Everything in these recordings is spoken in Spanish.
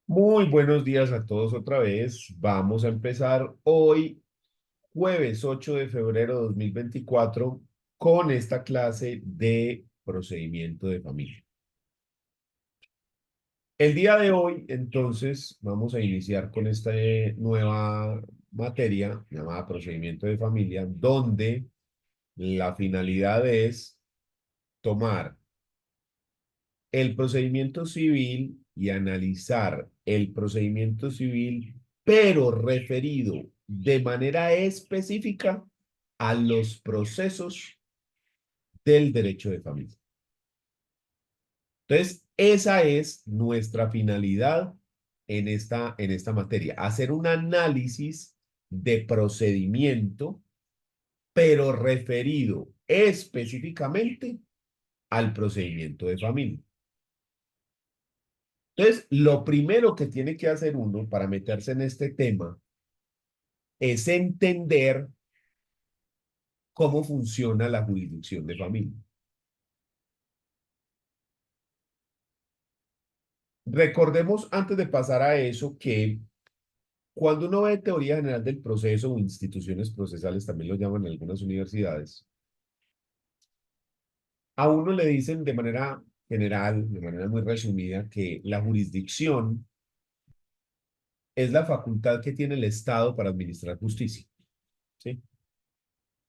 Muy buenos días a todos otra vez. Vamos a empezar hoy, jueves 8 de febrero de 2024, con esta clase de procedimiento de familia. El día de hoy, entonces, vamos a iniciar con esta nueva materia llamada procedimiento de familia, donde la finalidad es tomar el procedimiento civil y analizar el procedimiento civil, pero referido de manera específica a los procesos del derecho de familia. Entonces, esa es nuestra finalidad en esta materia, hacer un análisis de procedimiento, pero referido específicamente al procedimiento de familia. Entonces, lo primero que tiene que hacer uno para meterse en este tema es entender cómo funciona la jurisdicción de familia. Recordemos antes de pasar a eso que cuando uno ve teoría general del proceso o instituciones procesales, también lo llaman en algunas universidades, a uno le dicen de manera general, de manera muy resumida, que la jurisdicción es la facultad que tiene el Estado para administrar justicia. ¿Sí?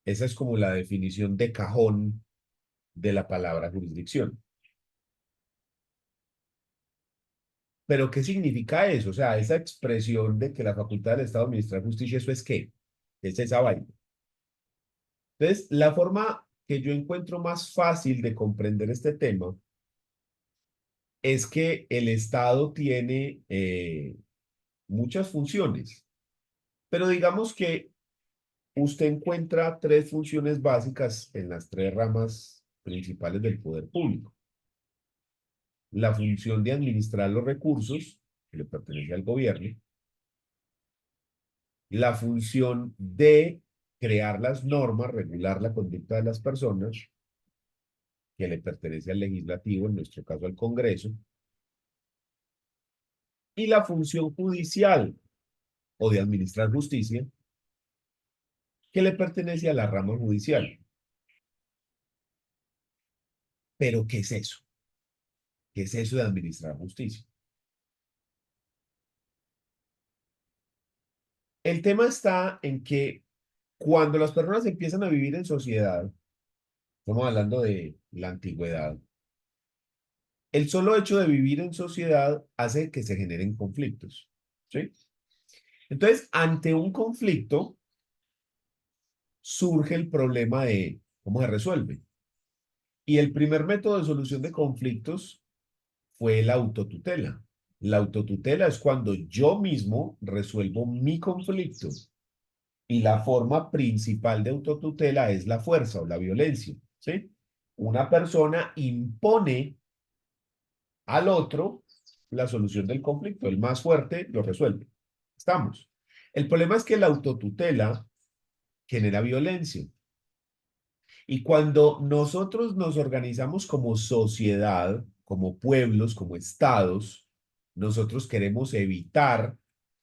Esa es como la definición de cajón de la palabra jurisdicción. Pero, ¿qué significa eso? O sea, esa expresión de que la facultad del Estado de administrar justicia, ¿eso es qué? Es esa vaina. Entonces, la forma que yo encuentro más fácil de comprender este tema es que el Estado tiene muchas funciones, pero digamos que usted encuentra tres funciones básicas en las tres ramas principales del poder público. La función de administrar los recursos, que le pertenece al gobierno, la función de crear las normas, regular la conducta de las personas, que le pertenece al legislativo, en nuestro caso al Congreso, y la función judicial o de administrar justicia, que le pertenece a la rama judicial. Pero, ¿qué es eso? ¿Qué es eso de administrar justicia? El tema está en que cuando las personas empiezan a vivir en sociedad, estamos hablando de la antigüedad, el solo hecho de vivir en sociedad hace que se generen conflictos, ¿sí? Entonces, ante un conflicto, surge el problema de cómo se resuelve. Y el primer método de solución de conflictos fue la autotutela. La autotutela es cuando yo mismo resuelvo mi conflicto. Y la forma principal de autotutela es la fuerza o la violencia, ¿sí? Una persona impone al otro la solución del conflicto. El más fuerte lo resuelve. Estamos. El problema es que la autotutela genera violencia. Y cuando nosotros nos organizamos como sociedad, como pueblos, como estados, nosotros queremos evitar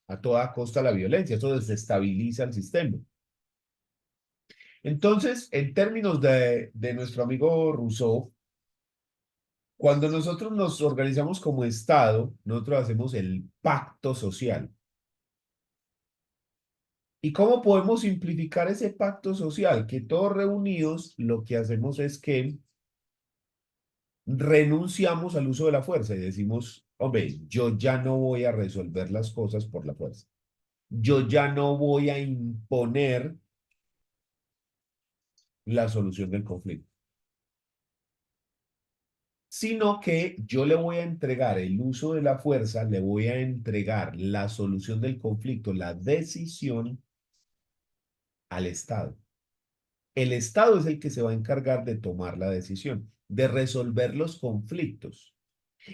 a toda costa la violencia. Eso desestabiliza el sistema. Entonces, en términos de nuestro amigo Rousseau, cuando nosotros nos organizamos como Estado, nosotros hacemos el pacto social. ¿Y cómo podemos simplificar ese pacto social? Que todos reunidos lo que hacemos es que renunciamos al uso de la fuerza y decimos, hombre, yo ya no voy a resolver las cosas por la fuerza. Yo ya no voy a imponer la solución del conflicto, sino que yo le voy a entregar el uso de la fuerza, le voy a entregar la solución del conflicto, la decisión al Estado. El Estado es el que se va a encargar de tomar la decisión, de resolver los conflictos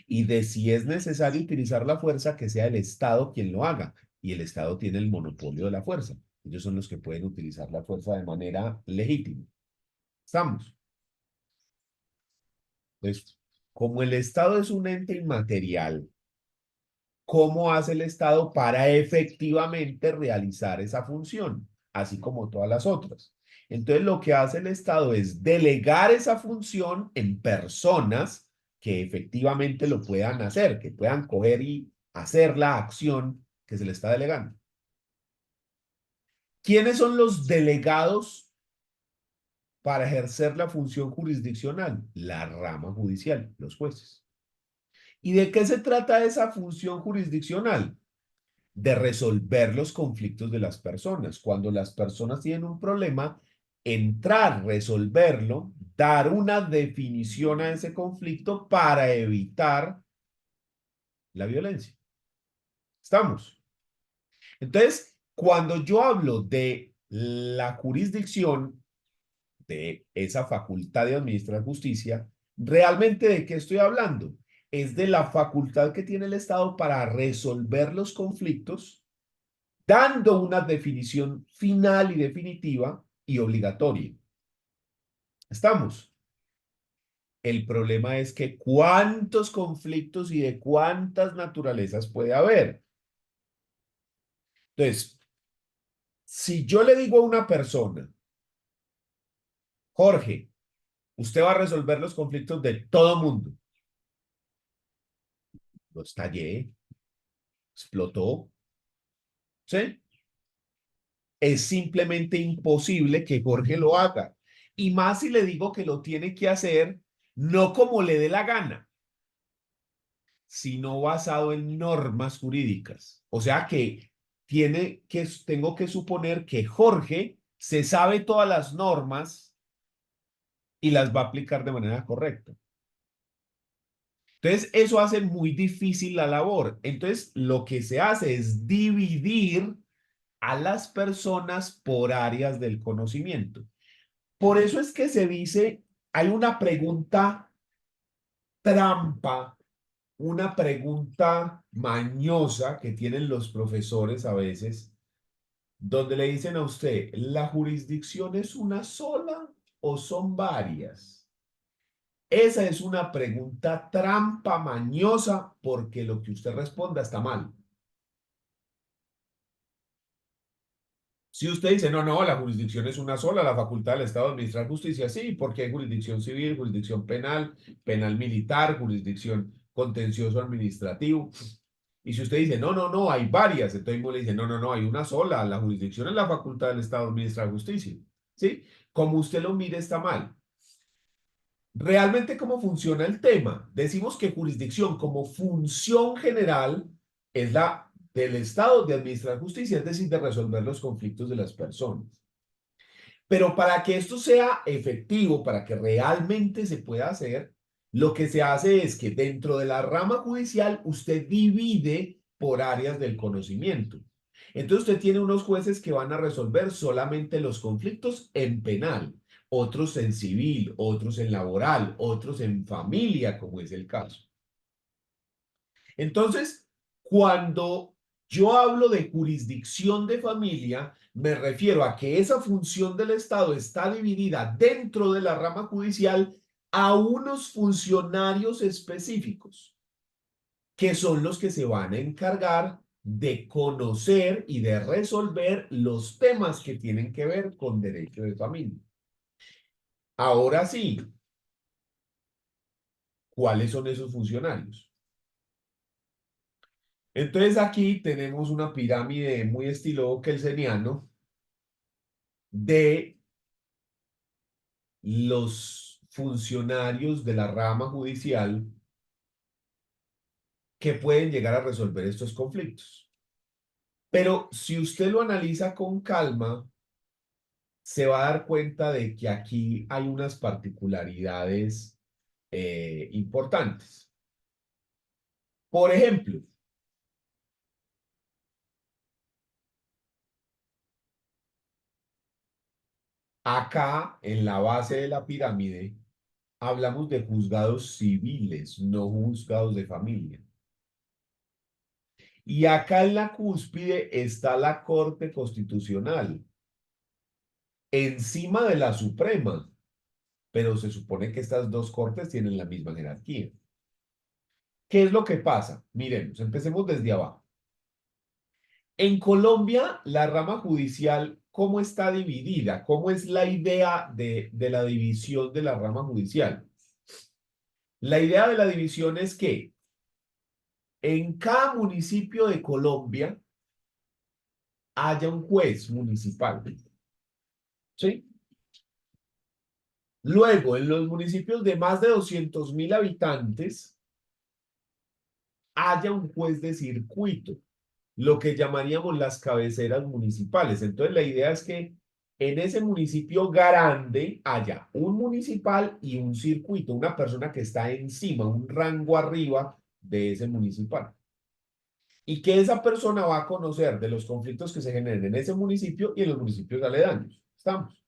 y de si es necesario utilizar la fuerza, que sea el Estado quien lo haga. Y el Estado tiene el monopolio de la fuerza. Ellos son los que pueden utilizar la fuerza de manera legítima. ¿Estamos? Entonces, como el Estado es un ente inmaterial, cómo hace el Estado para efectivamente realizar esa función, así como todas las otras. Entonces, lo que hace el Estado es delegar esa función en personas que efectivamente lo puedan hacer, que puedan coger y hacer la acción que se le está delegando. ¿Quiénes son los delegados para ejercer la función jurisdiccional? La rama judicial, los jueces. ¿Y de qué se trata esa función jurisdiccional? De resolver los conflictos de las personas. Cuando las personas tienen un problema, entrar, resolverlo, dar una definición a ese conflicto para evitar la violencia. ¿Estamos? Entonces, cuando yo hablo de la jurisdicción, de esa facultad de administrar justicia, ¿realmente de qué estoy hablando? Es de la facultad que tiene el Estado para resolver los conflictos, dando una definición final y definitiva y obligatoria. ¿Estamos? El problema es que cuántos conflictos y de cuántas naturalezas puede haber. Entonces, si yo le digo a una persona, Jorge, usted va a resolver los conflictos de todo mundo, lo estallé, explotó, ¿sí? Es simplemente imposible que Jorge lo haga. Y más si le digo que lo tiene que hacer no como le dé la gana, sino basado en normas jurídicas. O sea que tengo que suponer que Jorge se sabe todas las normas y las va a aplicar de manera correcta. Entonces, eso hace muy difícil la labor. Entonces, lo que se hace es dividir a las personas por áreas del conocimiento. Por eso es que se dice, hay una pregunta trampa, una pregunta mañosa que tienen los profesores a veces, donde le dicen a usted, ¿la jurisdicción es una sola o son varias? Esa es una pregunta trampa mañosa porque lo que usted responda está mal. Si usted dice, no, no, la jurisdicción es una sola, la facultad del Estado de administrar justicia, sí, porque hay jurisdicción civil, jurisdicción penal, penal militar, jurisdicción contencioso administrativo. Y si usted dice, no, no, no, hay varias, entonces uno le dice, no, no, no, hay una sola, la jurisdicción es la facultad del Estado de administrar justicia. ¿Sí? Como usted lo mire, está mal. Realmente, ¿cómo funciona el tema? Decimos que jurisdicción como función general es la del Estado de administrar justicia, es decir, de resolver los conflictos de las personas. Pero para que esto sea efectivo, para que realmente se pueda hacer, lo que se hace es que dentro de la rama judicial usted divide por áreas del conocimiento. Entonces usted tiene unos jueces que van a resolver solamente los conflictos en penal, otros en civil, otros en laboral, otros en familia, como es el caso. Entonces, cuando yo hablo de jurisdicción de familia, me refiero a que esa función del Estado está dividida dentro de la rama judicial a unos funcionarios específicos, que son los que se van a encargar de conocer y de resolver los temas que tienen que ver con derecho de familia. Ahora sí, ¿cuáles son esos funcionarios? Entonces aquí tenemos una pirámide muy estilo kelseniano de los funcionarios de la rama judicial que pueden llegar a resolver estos conflictos. Pero si usted lo analiza con calma, se va a dar cuenta de que aquí hay unas particularidades importantes. Por ejemplo, acá en la base de la pirámide hablamos de juzgados civiles, no juzgados de familia. Y acá en la cúspide está la Corte Constitucional, encima de la Suprema, pero se supone que estas dos cortes tienen la misma jerarquía. ¿Qué es lo que pasa? Miremos, empecemos desde abajo. En Colombia, la rama judicial, ¿cómo está dividida? ¿Cómo es la idea de la división de la rama judicial? La idea de la división es que en cada municipio de Colombia haya un juez municipal. ¿Sí? Luego, en los municipios de más de 200.000 habitantes, haya un juez de circuito, lo que llamaríamos las cabeceras municipales. Entonces, la idea es que en ese municipio grande haya un municipal y un circuito, una persona que está encima, un rango arriba de ese municipal. Y que esa persona va a conocer de los conflictos que se generen en ese municipio y en los municipios aledaños. ¿Estamos?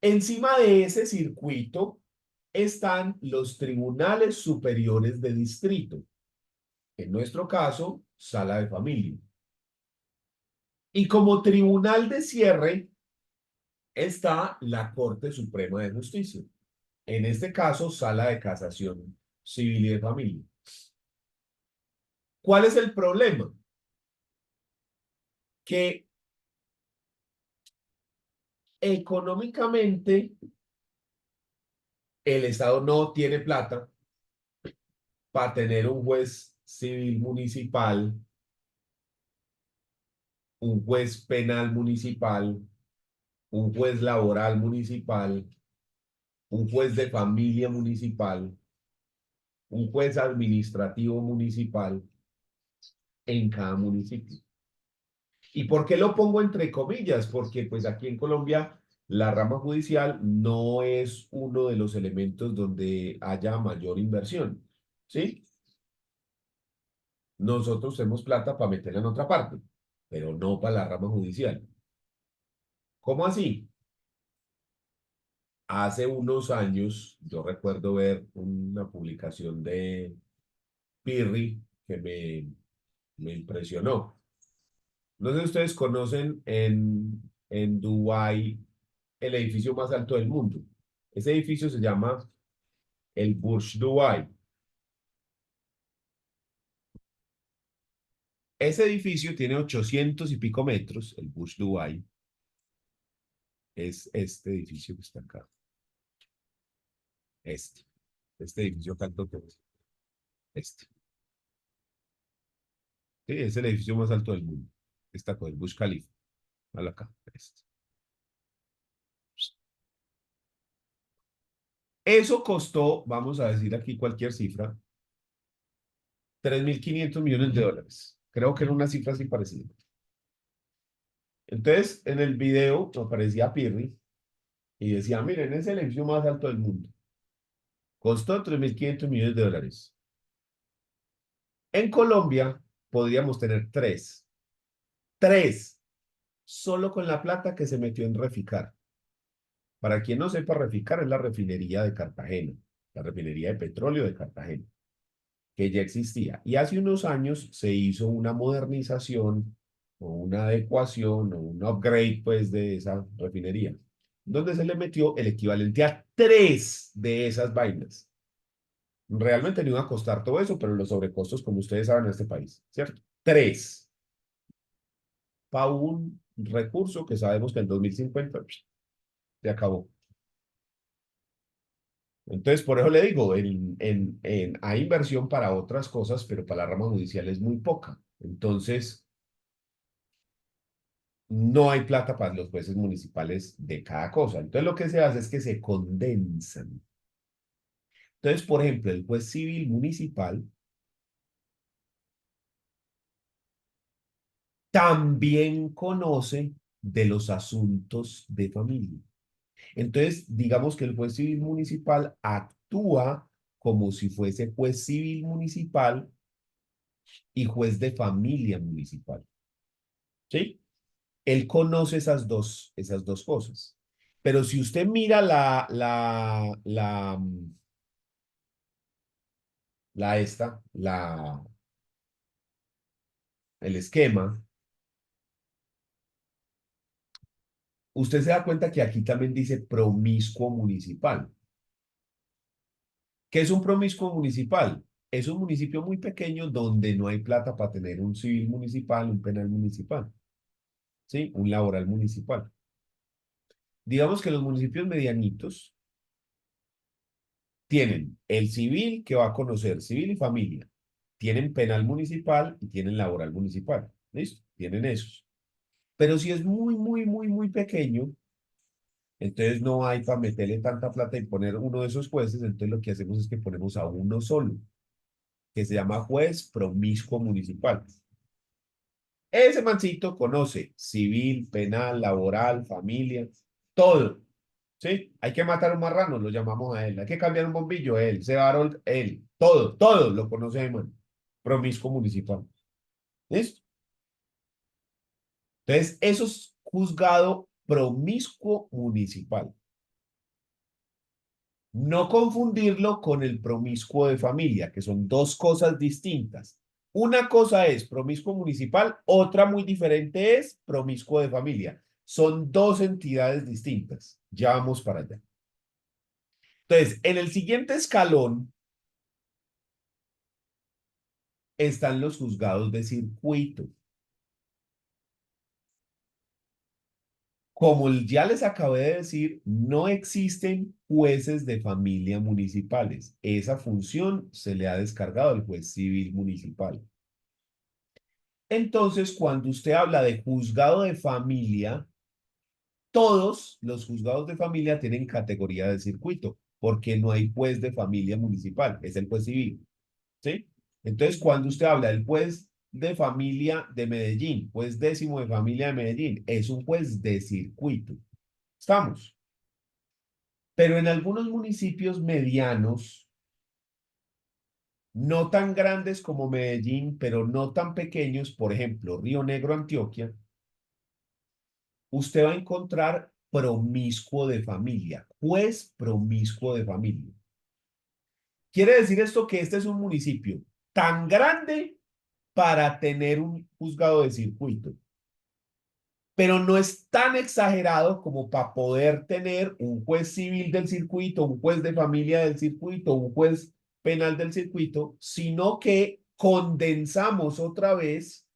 Encima de ese circuito están los tribunales superiores de distrito. En nuestro caso, sala de familia. Y como tribunal de cierre está la Corte Suprema de Justicia. En este caso, sala de casación civil y de familia. ¿Cuál es el problema? Que económicamente el Estado no tiene plata para tener un juez civil municipal, un juez penal municipal, un juez laboral municipal, un juez de familia municipal, un juez administrativo municipal en cada municipio. ¿Y por qué lo pongo entre comillas? Porque pues aquí en Colombia la rama judicial no es uno de los elementos donde haya mayor inversión, ¿sí? Nosotros tenemos plata para meterla en otra parte, pero no para la rama judicial. ¿Cómo así? Hace unos años yo recuerdo ver una publicación de Pirri que me impresionó. No sé si ustedes conocen en Dubái el edificio más alto del mundo. Ese edificio se llama el Burj Dubai. Ese edificio tiene 800 y pico metros, el Burj Dubai. Es este edificio que está acá. Este. Este edificio tanto que es. Este. Sí, es el edificio más alto del mundo. Está con el Burj Khalifa. Vale acá. Este. Eso costó, vamos a decir aquí cualquier cifra, 3.500 millones de dólares. Creo que era una cifra así parecida. Entonces, en el video aparecía Pirri y decía, miren, es el edificio más alto del mundo. Costó 3.500 millones de dólares. En Colombia podríamos tener tres. Tres. Solo con la plata que se metió en Reficar. Para quien no sepa, Reficar es la refinería de Cartagena, la refinería de petróleo de Cartagena, que ya existía. Y hace unos años se hizo una modernización o una adecuación o un upgrade, pues, de esa refinería, donde se le metió el equivalente a tres de esas vainas. Realmente no iba a costar todo eso, pero los sobrecostos, como ustedes saben, en este país, ¿cierto? Tres para un recurso que sabemos que en 2050 se acabó. Entonces, por eso le digo, hay inversión para otras cosas, pero para la rama judicial es muy poca. Entonces, no hay plata para los jueces municipales de cada cosa. Entonces, lo que se hace es que se condensan. Entonces, por ejemplo, el juez civil municipal también conoce de los asuntos de familia. Entonces, digamos que el juez civil municipal actúa como si fuese juez civil municipal y juez de familia municipal. ¿Sí? Él conoce esas dos cosas. Pero si usted mira el esquema, usted se da cuenta que aquí también dice promiscuo municipal. ¿Qué es un promiscuo municipal? Es un municipio muy pequeño donde no hay plata para tener un civil municipal, un penal municipal, ¿sí? Un laboral municipal. Digamos que los municipios medianitos tienen el civil que va a conocer, civil y familia. Tienen penal municipal y tienen laboral municipal. ¿Listo? Tienen esos. Pero si es muy pequeño, entonces no hay para meterle tanta plata y poner uno de esos jueces, entonces lo que hacemos es que ponemos a uno solo, que se llama juez promiscuo municipal. Ese mancito conoce civil, penal, laboral, familia, todo. ¿Sí? Hay que matar un marrano, lo llamamos a él. Hay que cambiar un bombillo, él. Cebarol, él. Todo lo conoce de mano. Promiscuo municipal. ¿Listo? Entonces, eso es juzgado promiscuo municipal. No confundirlo con el promiscuo de familia, que son dos cosas distintas. Una cosa es promiscuo municipal, otra muy diferente es promiscuo de familia. Son dos entidades distintas. Ya vamos para allá. Entonces, en el siguiente escalón están los juzgados de circuito. Como ya les acabé de decir, no existen jueces de familia municipales. Esa función se le ha descargado al juez civil municipal. Entonces, cuando usted habla de juzgado de familia, todos los juzgados de familia tienen categoría de circuito, porque no hay juez de familia municipal, es el juez civil, ¿sí? Entonces, cuando usted habla del juez de familia de Medellín, juez décimo de familia de Medellín, es un juez de circuito. ¿Estamos? Pero en algunos municipios medianos, no tan grandes como Medellín, pero no tan pequeños, por ejemplo, Río Negro, Antioquia, usted va a encontrar promiscuo de familia, juez promiscuo de familia. Quiere decir esto que este es un municipio tan grande para tener un juzgado de circuito, pero no es tan exagerado como para poder tener un juez civil del circuito, un juez de familia del circuito, un juez penal del circuito, sino que condensamos otra vez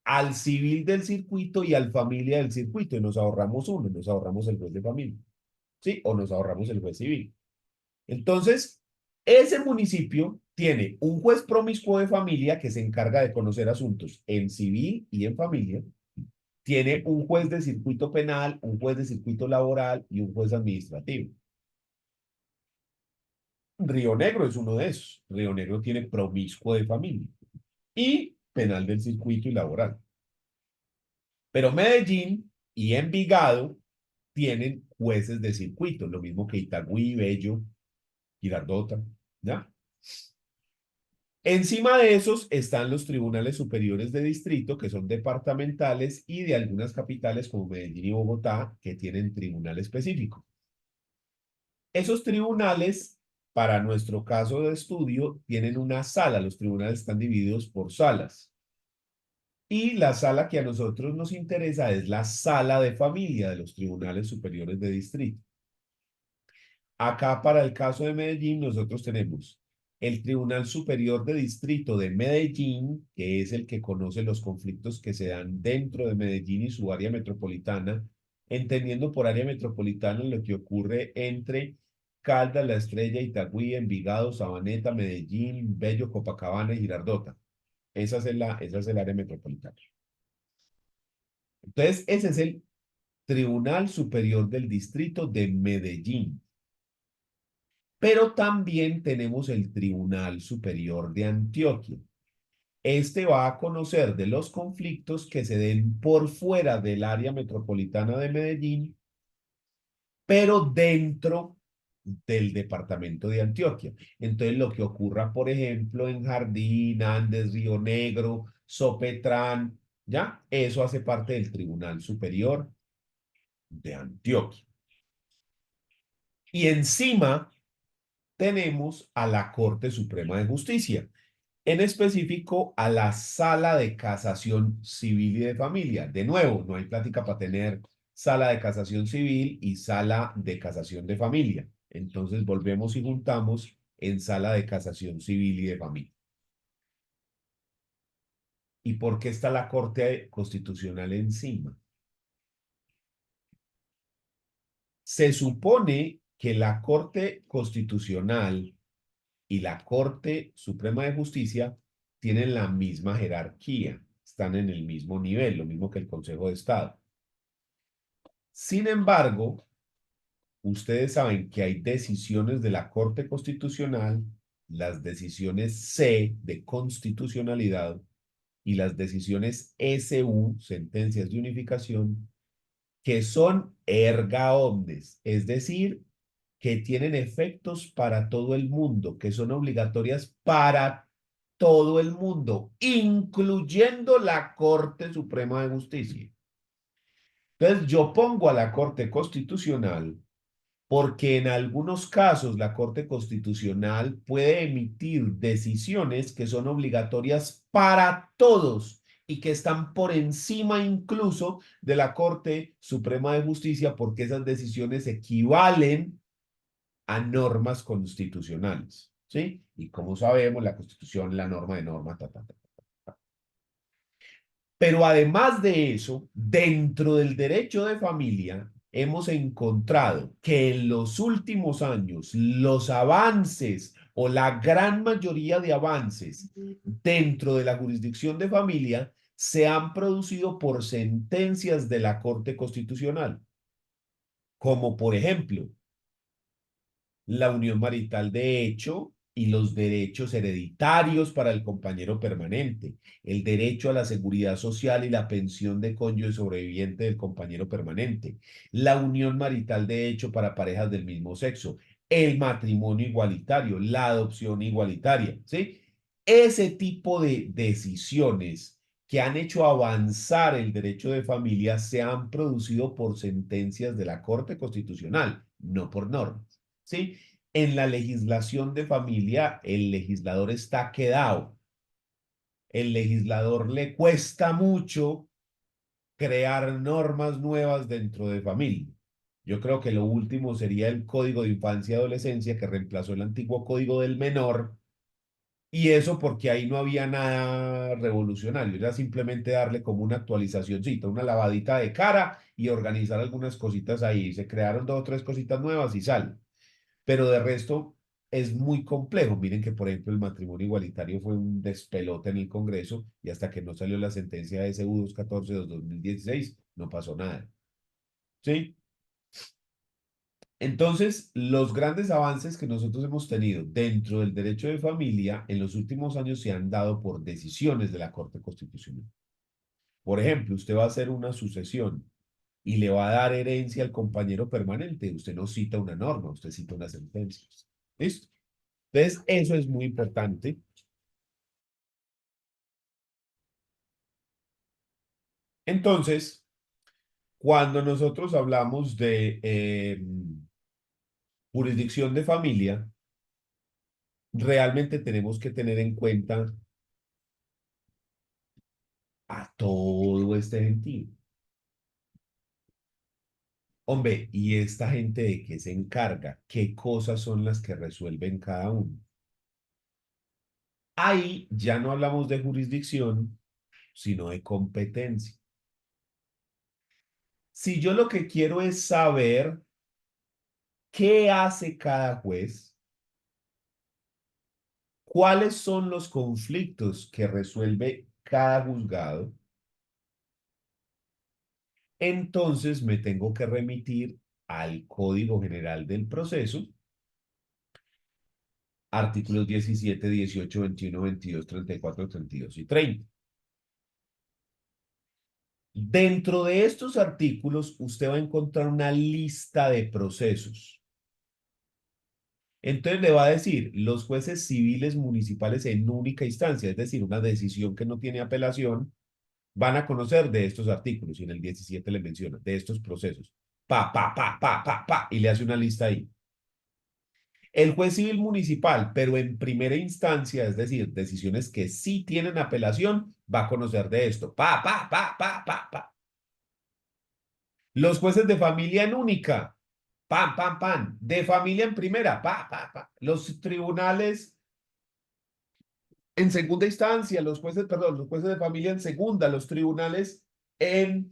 al civil del circuito y al familia del circuito y nos ahorramos uno, nos ahorramos el juez de familia, ¿sí? O nos ahorramos el juez civil. Entonces, ese municipio tiene un juez promiscuo de familia que se encarga de conocer asuntos en civil y en familia. Tiene un juez de circuito penal, un juez de circuito laboral y un juez administrativo. Río Negro es uno de esos. Río Negro tiene promiscuo de familia y penal del circuito y laboral. Pero Medellín y Envigado tienen jueces de circuito, lo mismo que Itagüí, Bello, Girardota, ¿ya? Encima de esos están los tribunales superiores de distrito, que son departamentales, y de algunas capitales como Medellín y Bogotá, que tienen tribunal específico. Esos tribunales, para nuestro caso de estudio, tienen una sala. Los tribunales están divididos por salas. Y la sala que a nosotros nos interesa es la sala de familia de los tribunales superiores de distrito. Acá, para el caso de Medellín, nosotros tenemos el Tribunal Superior de Distrito de Medellín, que es el que conoce los conflictos que se dan dentro de Medellín y su área metropolitana, entendiendo por área metropolitana lo que ocurre entre Caldas, La Estrella, Itagüí, Envigado, Sabaneta, Medellín, Bello, Copacabana y Girardota. Esa es el área metropolitana. Entonces, ese es el Tribunal Superior del Distrito de Medellín. Pero también tenemos el Tribunal Superior de Antioquia. Este va a conocer de los conflictos que se den por fuera del área metropolitana de Medellín, pero dentro del departamento de Antioquia. Entonces, lo que ocurra, por ejemplo, en Jardín, Andes, Río Negro, Sopetrán, ¿ya? Eso hace parte del Tribunal Superior de Antioquia. Y encima tenemos a la Corte Suprema de Justicia, en específico a la Sala de Casación Civil y de Familia. De nuevo, no hay plática para tener Sala de Casación Civil y Sala de Casación de Familia. Entonces volvemos y juntamos en sala de casación civil y de familia. ¿Y por qué está la Corte Constitucional encima? Se supone que la Corte Constitucional y la Corte Suprema de Justicia tienen la misma jerarquía, están en el mismo nivel, lo mismo que el Consejo de Estado. Sin embargo, ustedes saben que hay decisiones de la Corte Constitucional, las decisiones C de constitucionalidad y las decisiones SU, sentencias de unificación, que son erga omnes, es decir, que tienen efectos para todo el mundo, que son obligatorias para todo el mundo, incluyendo la Corte Suprema de Justicia. Entonces, yo pongo a la Corte Constitucional porque en algunos casos la Corte Constitucional puede emitir decisiones que son obligatorias para todos y que están por encima incluso de la Corte Suprema de Justicia porque esas decisiones equivalen a normas constitucionales, ¿sí? Y como sabemos, la Constitución, la norma de norma, ta, ta, ta. Pero además de eso, dentro del derecho de familia, hemos encontrado que en los últimos años los avances o la gran mayoría de avances dentro de la jurisdicción de familia se han producido por sentencias de la Corte Constitucional, como por ejemplo la unión marital de hecho y los derechos hereditarios para el compañero permanente, el derecho a la seguridad social y la pensión de cónyuge sobreviviente del compañero permanente, la unión marital de hecho para parejas del mismo sexo, el matrimonio igualitario, la adopción igualitaria, ¿sí? Ese tipo de decisiones que han hecho avanzar el derecho de familia se han producido por sentencias de la Corte Constitucional, no por normas. ¿Sí? En la legislación de familia, el legislador está quedado. El legislador le cuesta mucho crear normas nuevas dentro de familia. Yo creo que lo último sería el Código de Infancia y Adolescencia que reemplazó el antiguo Código del Menor. Y eso porque ahí no había nada revolucionario, era simplemente darle como una actualizacióncita, una lavadita de cara y organizar algunas cositas ahí. Se crearon dos o tres cositas nuevas y sale. Pero de resto es muy complejo. Miren que, por ejemplo, el matrimonio igualitario fue un despelote en el Congreso y hasta que no salió la sentencia de SU 214 de 2016, no pasó nada. ¿Sí? Entonces, los grandes avances que nosotros hemos tenido dentro del derecho de familia en los últimos años se han dado por decisiones de la Corte Constitucional. Por ejemplo, usted va a hacer una sucesión y le va a dar herencia al compañero permanente. Usted no cita una norma, usted cita una sentencia. ¿Listo? Entonces, eso es muy importante. Entonces, cuando nosotros hablamos de jurisdicción de familia, realmente tenemos que tener en cuenta a todo este gentío. Hombre, ¿y esta gente de qué se encarga? ¿Qué cosas son las que resuelven cada uno? Ahí ya no hablamos de jurisdicción, sino de competencia. Si yo lo que quiero es saber qué hace cada juez, cuáles son los conflictos que resuelve cada juzgado, entonces me tengo que remitir al Código General del Proceso, artículos 17, 18, 21, 22, 34, 32 y 30. Dentro de estos artículos, usted va a encontrar una lista de procesos. Entonces le va a decir, los jueces civiles municipales en única instancia, es decir, una decisión que no tiene apelación, van a conocer de estos artículos, y en el 17 le menciona, de estos procesos. Y le hace una lista ahí. El juez civil municipal, pero en primera instancia, es decir, decisiones que sí tienen apelación, va a conocer de esto. Los jueces de familia en única. Pam, pam, pam. De familia en primera, pa, pa, pa. Los tribunales en segunda instancia, los jueces, perdón, los jueces de familia en segunda, los tribunales en,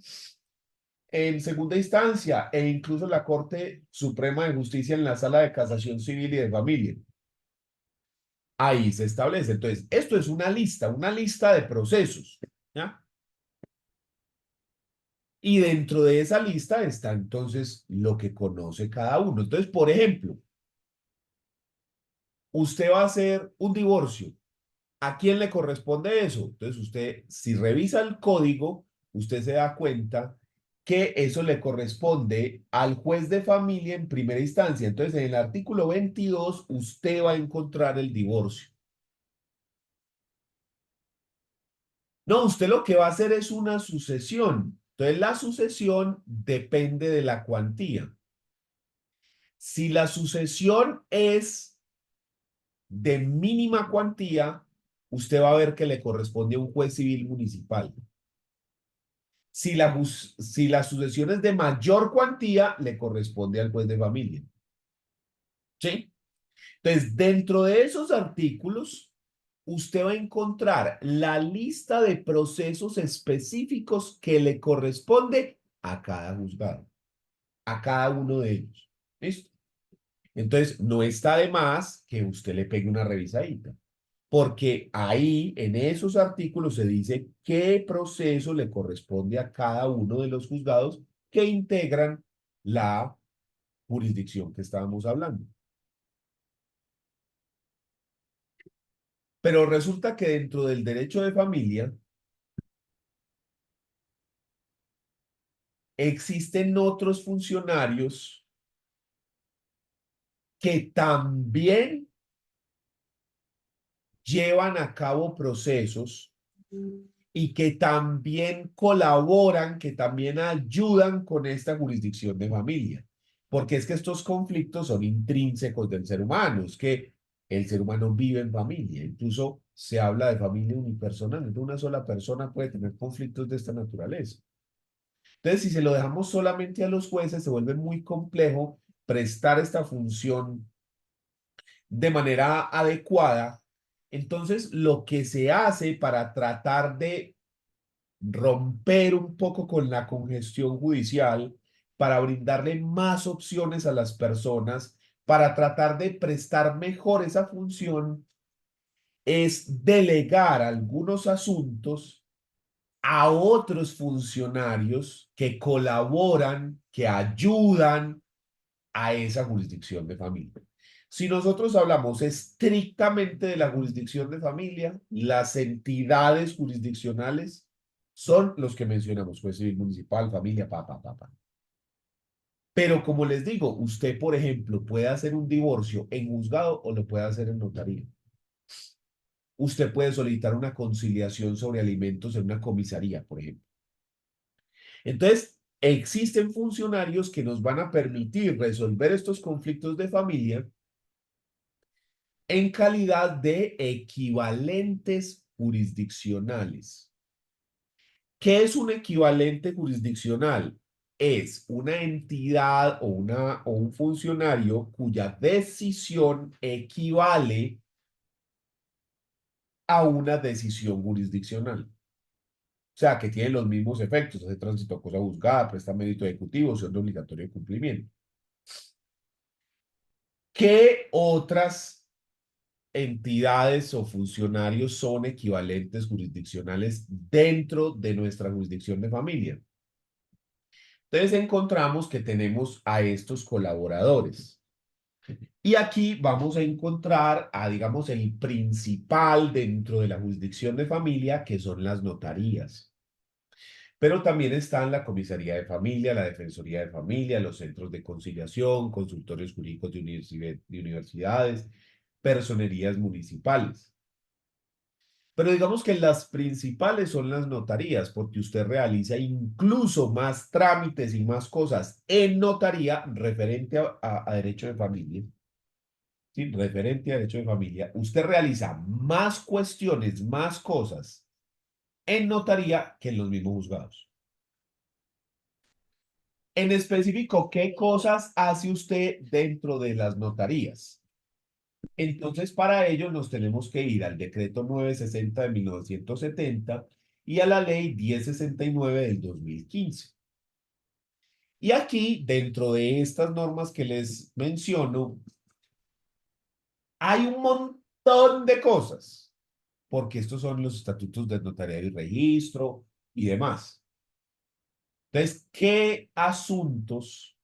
en segunda instancia e incluso la Corte Suprema de Justicia en la sala de casación civil y de familia. Ahí se establece. Entonces, esto es una lista de procesos, ¿ya? Y dentro de esa lista está entonces lo que conoce cada uno. Entonces, por ejemplo, usted va a hacer un divorcio. ¿A quién le corresponde eso? Entonces, usted, si revisa el código, usted se da cuenta que eso le corresponde al juez de familia en primera instancia. Entonces, en el artículo 22, usted va a encontrar el divorcio. No, usted lo que va a hacer es una sucesión. Entonces, la sucesión depende de la cuantía. Si la sucesión es de mínima cuantía, usted va a ver que le corresponde a un juez civil municipal. Si la sucesión es de mayor cuantía, le corresponde al juez de familia. ¿Sí? Entonces, dentro de esos artículos, usted va a encontrar la lista de procesos específicos que le corresponde a cada juzgado, a cada uno de ellos. ¿Listo? Entonces, no está de más que usted le pegue una revisadita, porque ahí en esos artículos se dice qué proceso le corresponde a cada uno de los juzgados que integran la jurisdicción que estábamos hablando. Pero resulta que dentro del derecho de familia existen otros funcionarios que también llevan a cabo procesos y que también colaboran, que también ayudan con esta jurisdicción de familia. Porque es que estos conflictos son intrínsecos del ser humano, es que el ser humano vive en familia, incluso se habla de familia unipersonal, entonces una sola persona puede tener conflictos de esta naturaleza. Entonces, si se lo dejamos solamente a los jueces, se vuelve muy complejo prestar esta función de manera adecuada. Entonces, lo que se hace para tratar de romper un poco con la congestión judicial, para brindarle más opciones a las personas, para tratar de prestar mejor esa función, es delegar algunos asuntos a otros funcionarios que colaboran, que ayudan a esa jurisdicción de familia. Si nosotros hablamos estrictamente de la jurisdicción de familia, las entidades jurisdiccionales son los que mencionamos, juez civil municipal, familia, papá, papá. Pero como les digo, usted, por ejemplo, puede hacer un divorcio en juzgado o lo puede hacer en notaría. Usted puede solicitar una conciliación sobre alimentos en una comisaría, por ejemplo. Entonces, existen funcionarios que nos van a permitir resolver estos conflictos de familia en calidad de equivalentes jurisdiccionales. ¿Qué es un equivalente jurisdiccional? Es una entidad o un funcionario cuya decisión equivale a una decisión jurisdiccional. O sea, que tiene los mismos efectos, hace tránsito a cosa juzgada, presta mérito ejecutivo, son de obligatorio cumplimiento. ¿Qué otras entidades o funcionarios son equivalentes jurisdiccionales dentro de nuestra jurisdicción de familia? Entonces encontramos que tenemos a estos colaboradores. Y aquí vamos a encontrar a, digamos, el principal dentro de la jurisdicción de familia, que son las notarías. Pero también están la comisaría de familia, la defensoría de familia, los centros de conciliación, consultorios jurídicos de universidades, personerías municipales. Pero digamos que las principales son las notarías, porque usted realiza incluso más trámites y más cosas en notaría referente a derecho de familia. Sí, referente a derecho de familia. Usted realiza más cuestiones, más cosas en notaría que en los mismos juzgados. En específico, ¿qué cosas hace usted dentro de las notarías? Entonces, para ello nos tenemos que ir al decreto 960 de 1970 y a la ley 1069 del 2015. Y aquí, dentro de estas normas que les menciono, hay un montón de cosas, porque estos son los estatutos de notariado y registro y demás. Entonces, ¿qué asuntos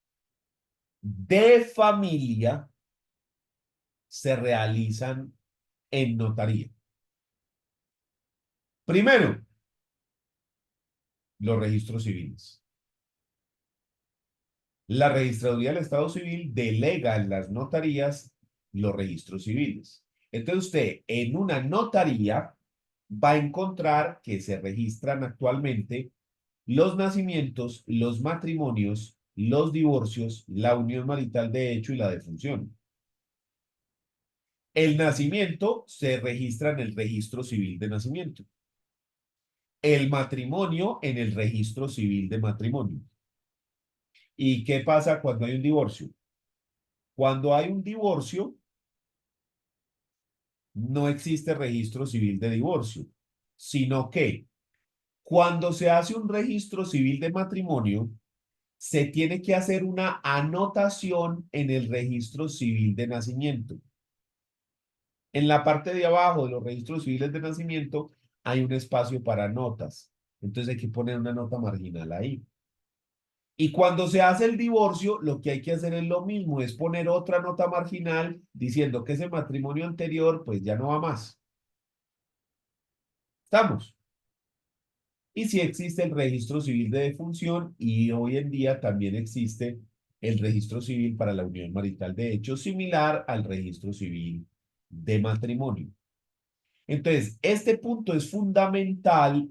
de familia se realizan en notaría? Primero, los registros civiles. La registraduría del Estado Civil delega en las notarías los registros civiles. Entonces usted en una notaría va a encontrar que se registran actualmente los nacimientos, los matrimonios, los divorcios, la unión marital de hecho y la defunción. El nacimiento se registra en el registro civil de nacimiento. El matrimonio en el registro civil de matrimonio. ¿Y qué pasa cuando hay un divorcio? Cuando hay un divorcio, no existe registro civil de divorcio, sino que cuando se hace un registro civil de matrimonio, se tiene que hacer una anotación en el registro civil de nacimiento. En la parte de abajo de los registros civiles de nacimiento hay un espacio para notas. Entonces hay que poner una nota marginal ahí. Y cuando se hace el divorcio, lo que hay que hacer es lo mismo, es poner otra nota marginal diciendo que ese matrimonio anterior pues ya no va más. ¿Estamos? Y sí existe el registro civil de defunción y hoy en día también existe el registro civil para la unión marital de hecho, similar al registro civil de matrimonio. Entonces, este punto es fundamental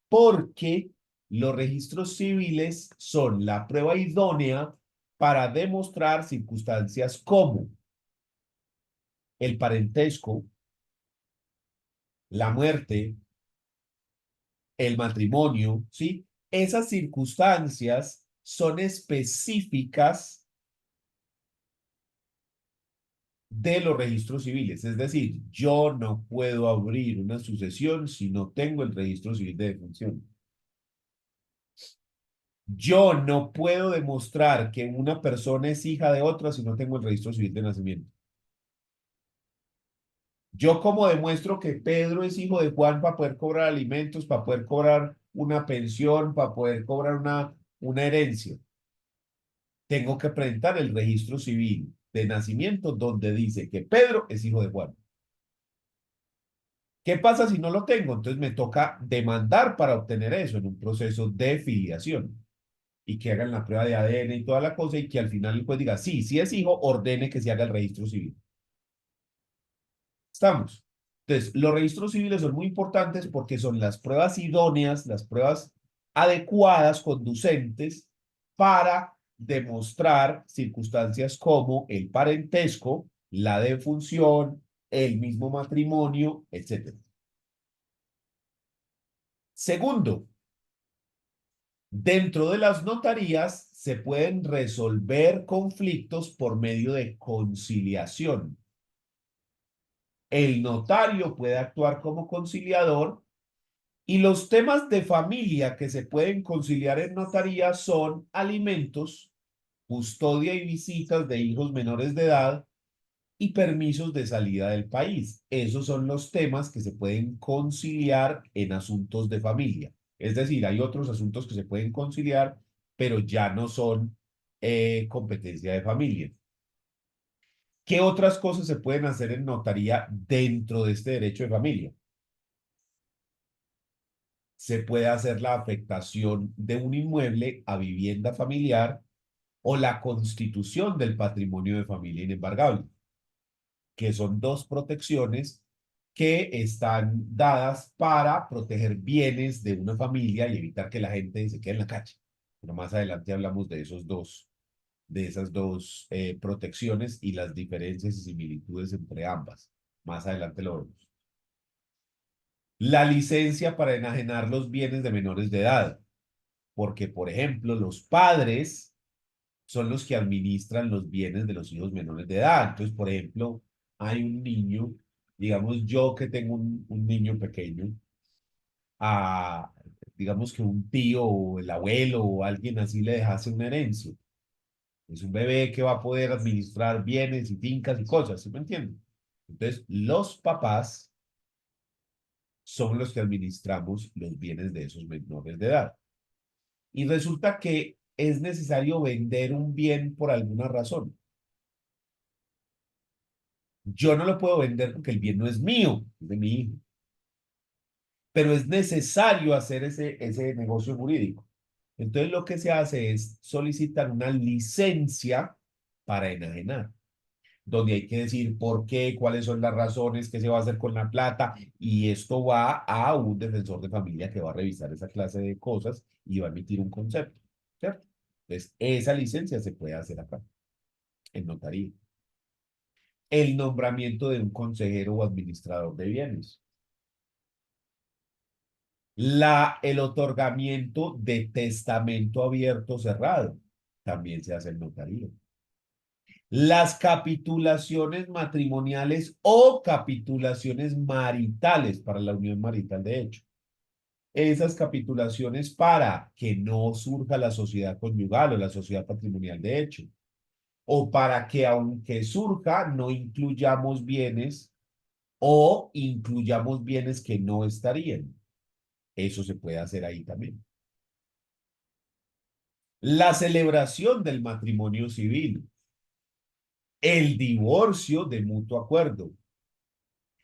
porque los registros civiles son la prueba idónea para demostrar circunstancias como el parentesco, la muerte, el matrimonio, ¿sí? Esas circunstancias son específicas de los registros civiles. Es decir, yo no puedo abrir una sucesión si no tengo el registro civil de defunción. Yo no puedo demostrar que una persona es hija de otra si no tengo el registro civil de nacimiento. Yo como demuestro que Pedro es hijo de Juan para poder cobrar alimentos, para poder cobrar una pensión, para poder cobrar una herencia. Tengo que presentar el registro civil de nacimiento donde dice que Pedro es hijo de Juan. ¿Qué pasa si no lo tengo? Entonces me toca demandar para obtener eso en un proceso de filiación y que hagan la prueba de ADN y toda la cosa y que al final pues diga, sí, si es hijo, ordene que se haga el registro civil. ¿Estamos? Entonces, los registros civiles son muy importantes porque son las pruebas idóneas, las pruebas adecuadas, conducentes para demostrar circunstancias como el parentesco, la defunción, el mismo matrimonio, etc. Segundo, dentro de las notarías se pueden resolver conflictos por medio de conciliación. El notario puede actuar como conciliador y los temas de familia que se pueden conciliar en notaría son alimentos, custodia y visitas de hijos menores de edad y permisos de salida del país. Esos son los temas que se pueden conciliar en asuntos de familia. Es decir, hay otros asuntos que se pueden conciliar, pero ya no son competencia de familia. ¿Qué otras cosas se pueden hacer en notaría dentro de este derecho de familia? Se puede hacer la afectación de un inmueble a vivienda familiar o la constitución del patrimonio de familia inembargable, que son dos protecciones que están dadas para proteger bienes de una familia y evitar que la gente se quede en la calle. Pero más adelante hablamos de esas dos protecciones y las diferencias y similitudes entre ambas. Más adelante lo vemos. La licencia para enajenar los bienes de menores de edad, porque, por ejemplo, los padres son los que administran los bienes de los hijos menores de edad. Entonces, por ejemplo, hay un niño, digamos yo que tengo un niño pequeño, a, digamos que un tío o el abuelo o alguien así le dejase una herencia. Es un bebé que va a poder administrar bienes y fincas y cosas, ¿sí me entienden? Entonces, los papás son los que administramos los bienes de esos menores de edad. Y resulta que es necesario vender un bien por alguna razón. Yo no lo puedo vender porque el bien no es mío, es de mi hijo. Pero es necesario hacer ese negocio jurídico. Entonces lo que se hace es solicitar una licencia para enajenar, donde hay que decir por qué, cuáles son las razones, qué se va a hacer con la plata, y esto va a un defensor de familia que va a revisar esa clase de cosas y va a emitir un concepto, ¿cierto? Entonces, esa licencia se puede hacer acá, en notaría. El nombramiento de un consejero o administrador de bienes. El otorgamiento de testamento abierto o cerrado también se hace en notaría. Las capitulaciones matrimoniales o capitulaciones maritales para la unión marital de hecho. Esas capitulaciones para que no surja la sociedad conyugal o la sociedad patrimonial de hecho. O para que aunque surja no incluyamos bienes o incluyamos bienes que no estarían. Eso se puede hacer ahí también. La celebración del matrimonio civil, el divorcio de mutuo acuerdo,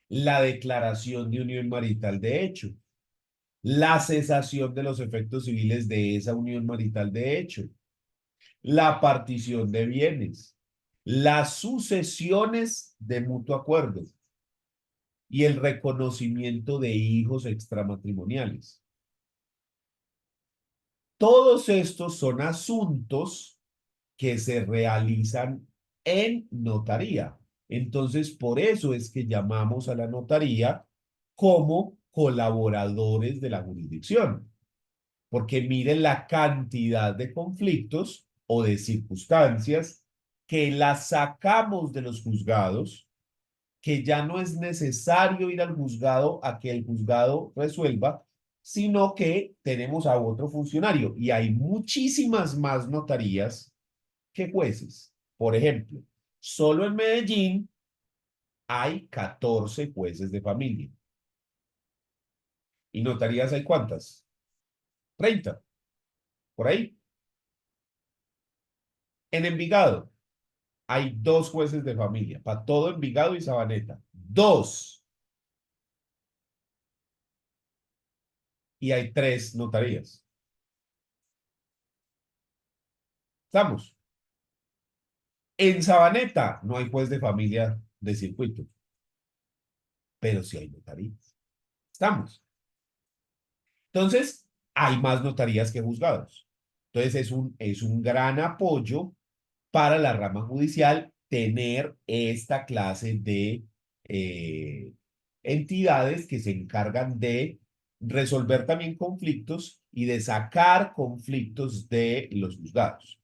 la declaración de unión marital de hecho, la cesación de los efectos civiles de esa unión marital de hecho, la partición de bienes, las sucesiones de mutuo acuerdo y el reconocimiento de hijos extramatrimoniales. Todos estos son asuntos que se realizan en notaría. Entonces, por eso es que llamamos a la notaría como colaboradores de la jurisdicción, porque miren la cantidad de conflictos o de circunstancias que las sacamos de los juzgados, que ya no es necesario ir al juzgado a que el juzgado resuelva, sino que tenemos a otro funcionario y hay muchísimas más notarías que jueces. Por ejemplo, solo en Medellín hay 14 jueces de familia. ¿Y notarías hay cuántas? 30, por ahí. En Envigado hay 2 jueces de familia, para todo Envigado y Sabaneta. Dos. Y hay 3 notarías. Estamos. En Sabaneta no hay juez de familia de circuito, pero sí hay notarías. Estamos. Entonces, hay más notarías que juzgados. Entonces, es un gran apoyo para la rama judicial tener esta clase de eh, entidades que se encargan de resolver también conflictos y de sacar conflictos de los juzgados.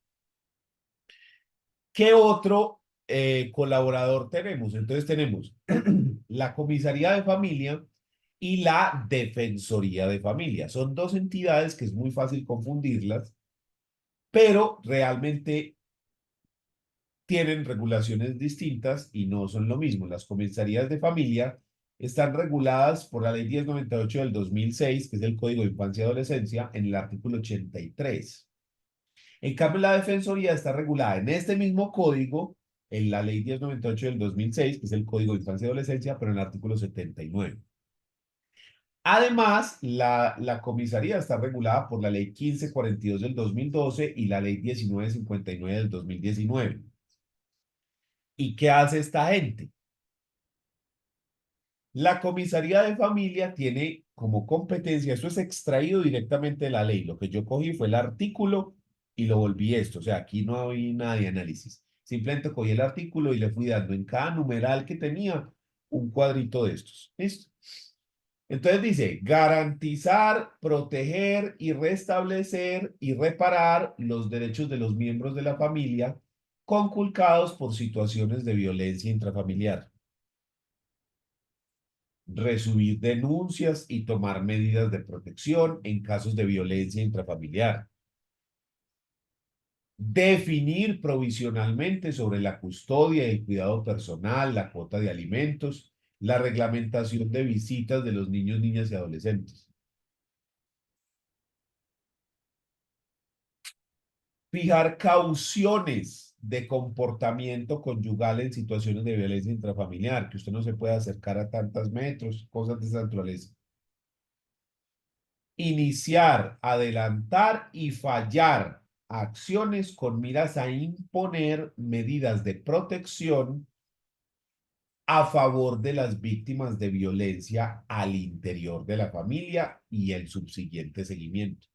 ¿Qué otro colaborador tenemos? Entonces tenemos la comisaría de familia y la defensoría de familia. Son 2 entidades que es muy fácil confundirlas, pero realmente tienen regulaciones distintas y no son lo mismo. Las comisarías de familia están reguladas por la Ley 1098 del 2006, que es el Código de Infancia y Adolescencia, en el artículo 83. En cambio, la defensoría está regulada en este mismo código, en la Ley 1098 del 2006, que es el Código de Infancia y Adolescencia, pero en el artículo 79. Además, la comisaría está regulada por la Ley 1542 del 2012 y la Ley 1959 del 2019. ¿Y qué hace esta gente? La comisaría de familia tiene como competencia, eso es extraído directamente de la ley. Lo que yo cogí fue el artículo y lo volví esto. O sea, aquí no hay nada de análisis. Simplemente cogí el artículo y le fui dando en cada numeral que tenía un cuadrito de estos. ¿Listo? Entonces dice, garantizar, proteger y restablecer y reparar los derechos de los miembros de la familia conculcados por situaciones de violencia intrafamiliar, recibir denuncias y tomar medidas de protección en casos de violencia intrafamiliar, definir provisionalmente sobre la custodia y el cuidado personal, la cuota de alimentos, la reglamentación de visitas de los niños, niñas y adolescentes. Fijar cauciones de comportamiento conyugal en situaciones de violencia intrafamiliar, que usted no se puede acercar a tantos metros, cosas de esa naturaleza. Iniciar, adelantar y fallar acciones con miras a imponer medidas de protección a favor de las víctimas de violencia al interior de la familia y el subsiguiente seguimiento.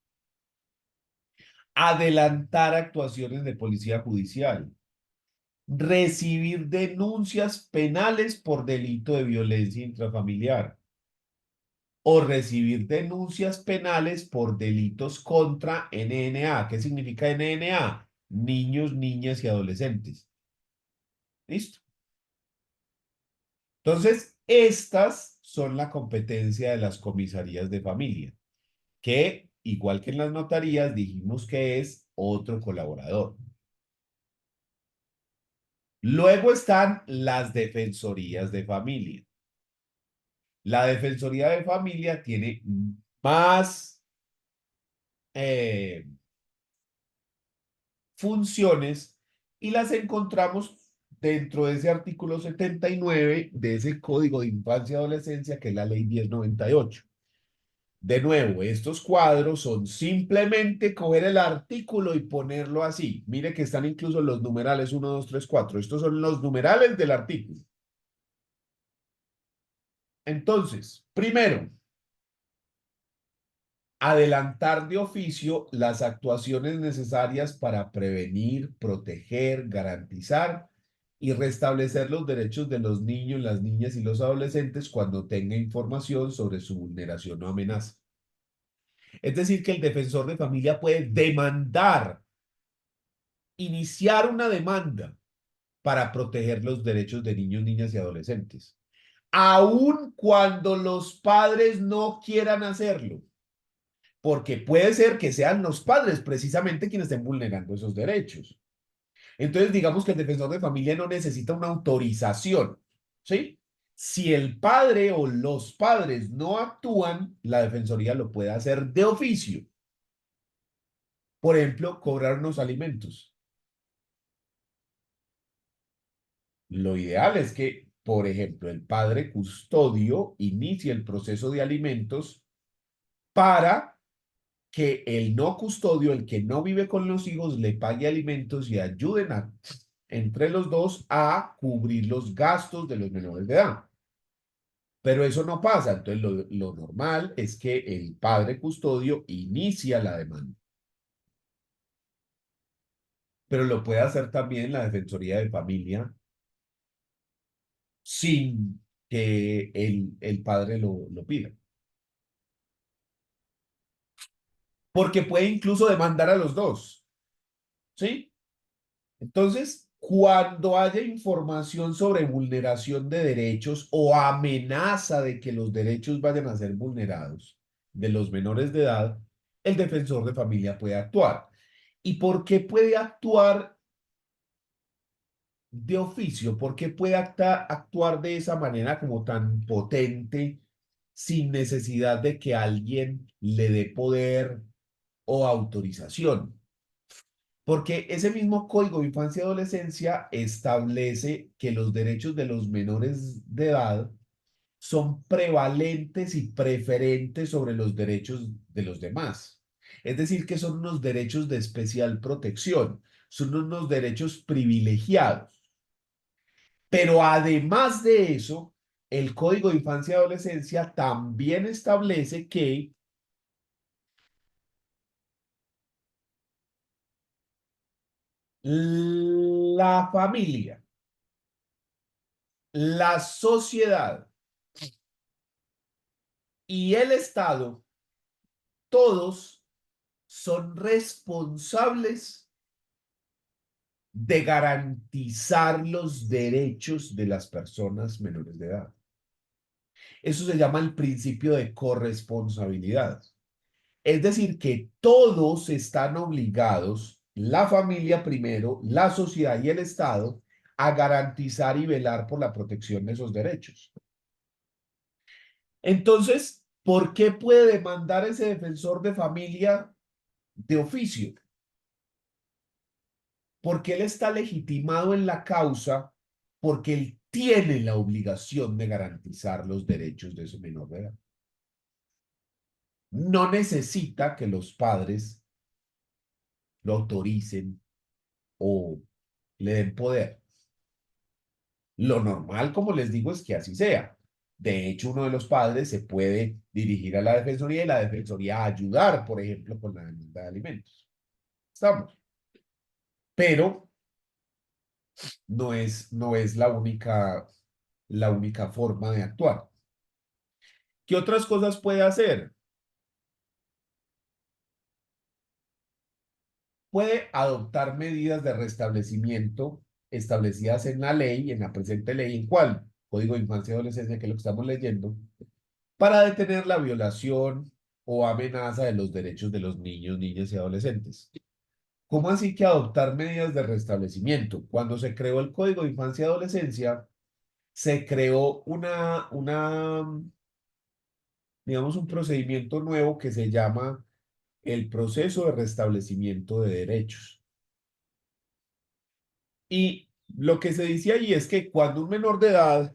Adelantar actuaciones de policía judicial. Recibir denuncias penales por delito de violencia intrafamiliar o recibir denuncias penales por delitos contra NNA. ¿Qué significa NNA? Niños, niñas y adolescentes. ¿Listo? Entonces, estas son la competencia de las comisarías de familia, que, igual que en las notarías, dijimos que es otro colaborador. Luego están las defensorías de familia. La Defensoría de Familia tiene más eh, funciones y las encontramos dentro de ese artículo 79 de ese Código de Infancia y Adolescencia que es la Ley 1098. De nuevo, estos cuadros son simplemente coger el artículo y ponerlo así. Mire que están incluso los numerales 1, 2, 3, 4. Estos son los numerales del artículo. Entonces, primero, adelantar de oficio las actuaciones necesarias para prevenir, proteger, garantizar y restablecer los derechos de los niños, las niñas y los adolescentes cuando tenga información sobre su vulneración o amenaza. Es decir, que el defensor de familia puede demandar, iniciar una demanda para proteger los derechos de niños, niñas y adolescentes, aun cuando los padres no quieran hacerlo. Porque puede ser que sean los padres precisamente quienes estén vulnerando esos derechos. Entonces, digamos que el defensor de familia no necesita una autorización, ¿sí? Si el padre o los padres no actúan, la defensoría lo puede hacer de oficio. Por ejemplo, cobrar unos alimentos. Lo ideal es que, por ejemplo, el padre custodio inicie el proceso de alimentos para que el no custodio, el que no vive con los hijos, le pague alimentos y ayuden entre los dos a cubrir los gastos de los menores de edad. Pero eso no pasa, entonces lo normal es que el padre custodio inicia la demanda, pero lo puede hacer también la Defensoría de Familia sin que el padre lo pida, porque puede incluso demandar a los dos, ¿sí? Entonces, cuando haya información sobre vulneración de derechos o amenaza de que los derechos vayan a ser vulnerados de los menores de edad, el defensor de familia puede actuar. ¿Y por qué puede actuar de oficio? ¿Por qué puede actuar de esa manera como tan potente sin necesidad de que alguien le dé poder o autorización? Porque ese mismo Código de Infancia y Adolescencia establece que los derechos de los menores de edad son prevalentes y preferentes sobre los derechos de los demás. Es decir, que son unos derechos de especial protección, son unos derechos privilegiados. Pero además de eso, el Código de Infancia y Adolescencia también establece que la familia, la sociedad y el Estado, todos son responsables de garantizar los derechos de las personas menores de edad. Eso se llama el principio de corresponsabilidad. Es decir, que todos están obligados, la familia primero, la sociedad y el Estado, a garantizar y velar por la protección de esos derechos. Entonces, ¿por qué puede demandar ese defensor de familia de oficio? Porque él está legitimado en la causa, porque él tiene la obligación de garantizar los derechos de su menor de edad. No necesita que los padres lo autoricen o le den poder. Lo normal, como les digo, es que así sea. De hecho, uno de los padres se puede dirigir a la defensoría y la defensoría ayudar, por ejemplo, con la demanda de alimentos. Estamos. Pero no es la única forma de actuar. ¿Qué otras cosas puede hacer? Puede adoptar medidas de restablecimiento establecidas en la ley, en la presente ley, ¿en cuál? Código de Infancia y Adolescencia, que es lo que estamos leyendo, para detener la violación o amenaza de los derechos de los niños, niñas y adolescentes. ¿Cómo así que adoptar medidas de restablecimiento? Cuando se creó el Código de Infancia y Adolescencia, se creó digamos, un procedimiento nuevo que se llama el proceso de restablecimiento de derechos. Y lo que se dice allí es que cuando un menor de edad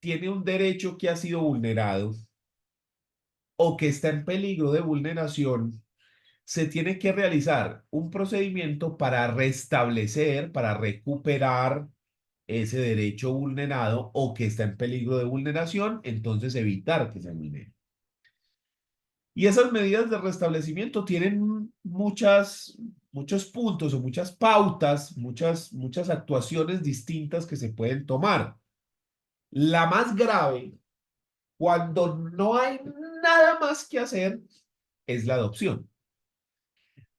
tiene un derecho que ha sido vulnerado o que está en peligro de vulneración, se tiene que realizar un procedimiento para restablecer, para recuperar ese derecho vulnerado o que está en peligro de vulneración, entonces evitar que se vulnere. Y esas medidas de restablecimiento tienen muchos puntos o muchas pautas, muchas actuaciones distintas que se pueden tomar. La más grave, cuando no hay nada más que hacer, es la adopción.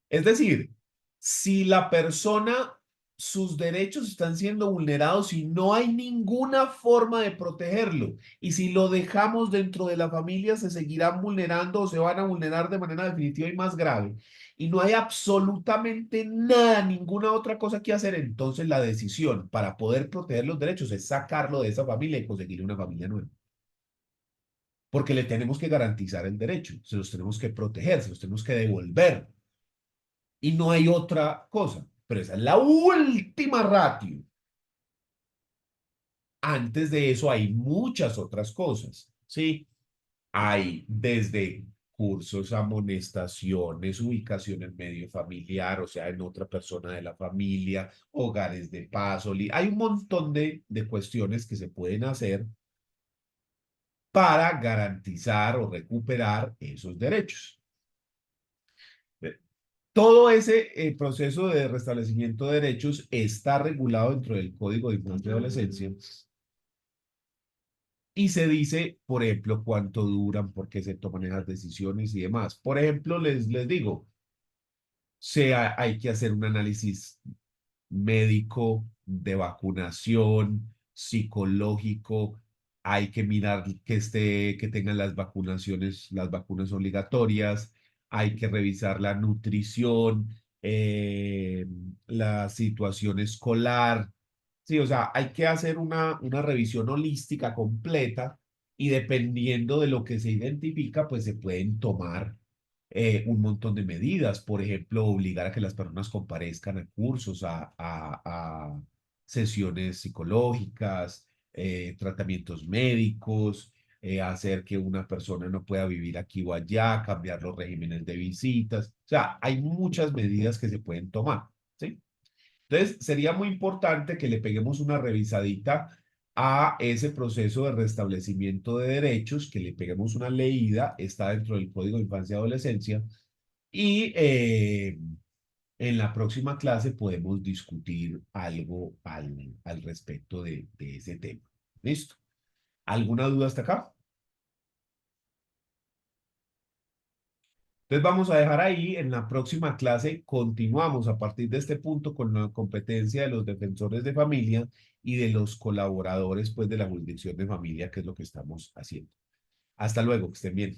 Es decir, si la persona, sus derechos están siendo vulnerados y no hay ninguna forma de protegerlo, y si lo dejamos dentro de la familia, se seguirán vulnerando o se van a vulnerar de manera definitiva y más grave, y no hay absolutamente nada, ninguna otra cosa que hacer, entonces la decisión para poder proteger los derechos es sacarlo de esa familia y conseguirle una familia nueva. Porque le tenemos que garantizar el derecho, se los tenemos que proteger, se los tenemos que devolver y no hay otra cosa. Pero esa es la última ratio. Antes de eso hay muchas otras cosas, ¿sí? Hay desde cursos, amonestaciones, ubicación en medio familiar, o sea, en otra persona de la familia, hogares de paso. Hay un montón de cuestiones que se pueden hacer para garantizar o recuperar esos derechos. Todo ese proceso de restablecimiento de derechos está regulado dentro del Código de Infancia y Adolescencia y se dice, por ejemplo, cuánto duran, por qué se toman esas decisiones y demás. Por ejemplo, les digo, hay que hacer un análisis médico, de vacunación, psicológico, hay que mirar que tengan las vacunas obligatorias, hay que revisar la nutrición, la situación escolar. Sí, o sea, hay que hacer una revisión holística completa y dependiendo de lo que se identifica, pues se pueden tomar un montón de medidas, por ejemplo, obligar a que las personas comparezcan a cursos, a sesiones psicológicas, tratamientos médicos, hacer que una persona no pueda vivir aquí o allá, cambiar los regímenes de visitas. O sea, hay muchas medidas que se pueden tomar, ¿sí? Entonces, sería muy importante que le peguemos una revisadita a ese proceso de restablecimiento de derechos, que le peguemos una leída, está dentro del Código de Infancia y Adolescencia, y en la próxima clase podemos discutir algo al respecto de ese tema. ¿Listo? ¿Alguna duda hasta acá? Entonces vamos a dejar ahí, en la próxima clase continuamos a partir de este punto con la competencia de los defensores de familia y de los colaboradores pues de la jurisdicción de familia, que es lo que estamos haciendo. Hasta luego, que estén bien.